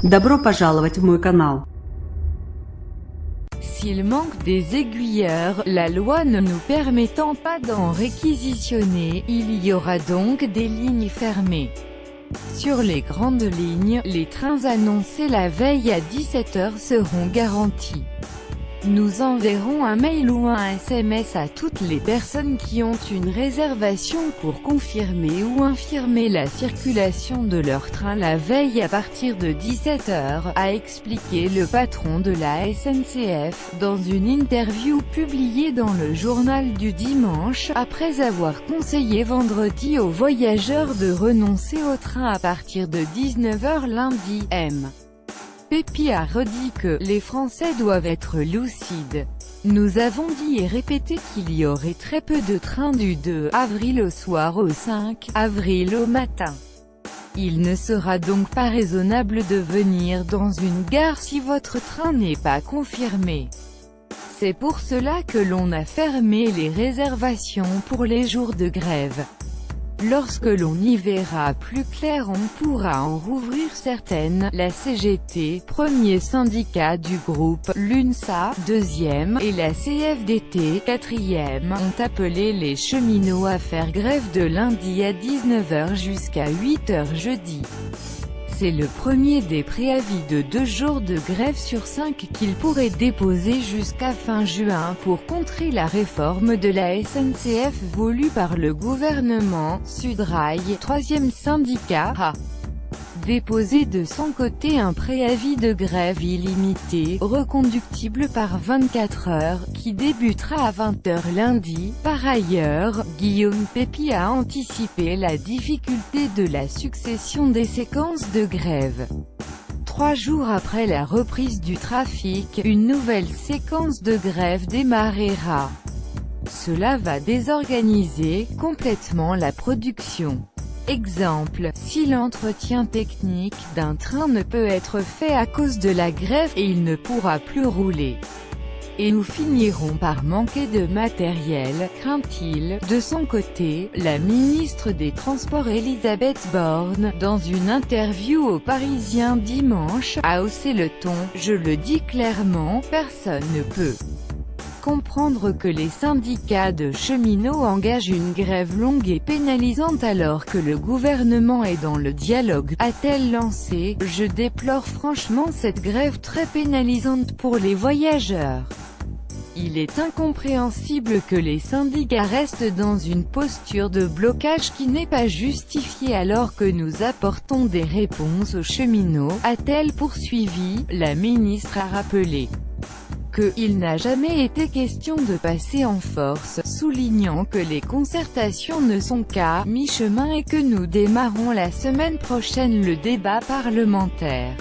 Добро пожаловать в мой канал. S'il manque des aiguilleurs, la loi ne nous permettant pas d'en réquisitionner, il y aura donc des lignes fermées. Sur les grandes lignes, les trains annoncés la veille à 17 h seront garantis. Nous enverrons un mail ou un SMS à toutes les personnes qui ont une réservation pour confirmer ou infirmer la circulation de leur train la veille à partir de 17 h, a expliqué le patron de la SNCF, dans une interview publiée dans le journal du dimanche, après avoir conseillé vendredi aux voyageurs de renoncer au train à partir de 19 h lundi. Pépi a redit que « les Français doivent être lucides. Nous avons dit et répété qu'il y aurait très peu de trains du 2 avril au soir au 5 avril au matin. Il ne sera donc pas raisonnable de venir dans une gare si votre train n'est pas confirmé. C'est pour cela que l'on a fermé les réservations pour les jours de grève. Lorsque l'on y verra plus clair on pourra en rouvrir certaines. La CGT, premier syndicat du groupe, l'UNSA, deuxième, et la CFDT, quatrième, ont appelé les cheminots à faire grève de lundi à 19 h jusqu'à 8 h jeudi. C'est le premier des préavis de 2 jours de grève sur 5 qu'ils pourraient déposer jusqu'à fin juin pour contrer la réforme de la SNCF voulue par le gouvernement. Sudrail, troisième syndicat, a déposé de son côté un préavis de grève illimité, reconductible par 24 heures, qui débutera à 20 h lundi. Par ailleurs, Guillaume Pépi a anticipé la difficulté de la succession des séquences de grève. 3 jours après la reprise du trafic, une nouvelle séquence de grève démarrera. Cela va désorganiser complètement la production. Exemple, si l'entretien technique d'un train ne peut être fait à cause de la grève, et il ne pourra plus rouler. Et nous finirons par manquer de matériel, craint-il. De son côté, la ministre des Transports Elisabeth Borne, dans une interview aux Parisiens dimanche, a haussé le ton. Je le dis clairement, personne ne peut comprendre que les syndicats de cheminots engagent une grève longue et pénalisante alors que le gouvernement est dans le dialogue, a-t-elle lancé. Je déplore franchement cette grève très pénalisante pour les voyageurs. Il est incompréhensible que les syndicats restent dans une posture de blocage qui n'est pas justifiée alors que nous apportons des réponses aux cheminots, a-t-elle poursuivi. La ministre a rappelé qu'il n'a jamais été question de passer en force, soulignant que les concertations ne sont qu'à mi-chemin et que nous démarrons la semaine prochaine le débat parlementaire.